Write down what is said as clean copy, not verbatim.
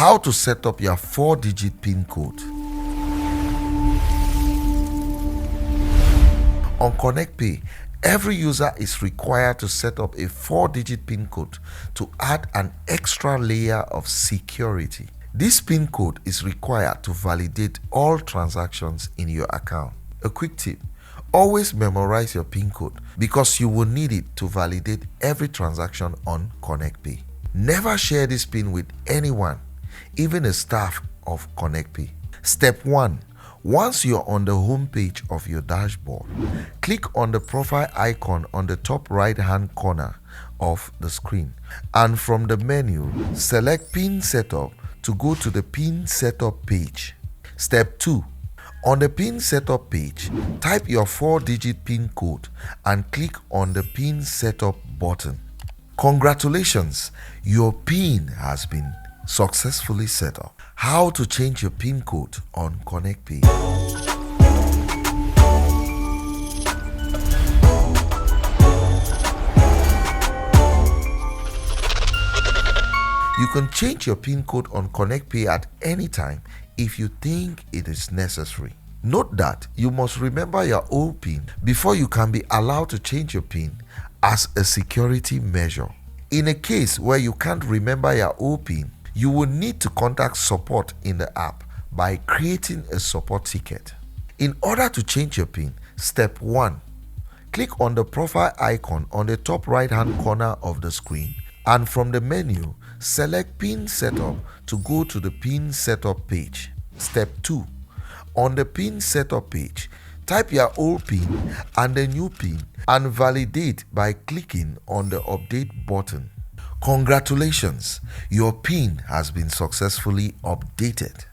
How to set up your 4-digit PIN code. On ConnectPaye, every user is required to set up a 4-digit PIN code to add an extra layer of security. This PIN code is required to validate all transactions in your account. A quick tip: always memorize your PIN code because you will need it to validate every transaction on ConnectPaye. Never share this PIN with anyone, even a staff of ConnectPaye. Step 1. Once you're on the home page of your dashboard, click on the profile icon on the top right-hand corner of the screen, and from the menu, select PIN Setup to go to the PIN Setup page. Step 2. On the PIN Setup page, type your 4-digit PIN code and click on the PIN Setup button. Congratulations, your PIN has been successfully set up. How to change your PIN code on ConnectPaye. You can change your PIN code on ConnectPaye at any time if you think it is necessary. Note that you must remember your old PIN before you can be allowed to change your PIN as a security measure. In a case where you can't remember your old PIN, you will need to contact support in the app by creating a support ticket. In order to change your PIN, step 1. Click on the profile icon on the top right-hand corner of the screen, and from the menu, select PIN Setup to go to the PIN Setup page. Step 2. On the PIN Setup page, type your old PIN and the new PIN and validate by clicking on the Update button. Congratulations, your PIN has been successfully updated.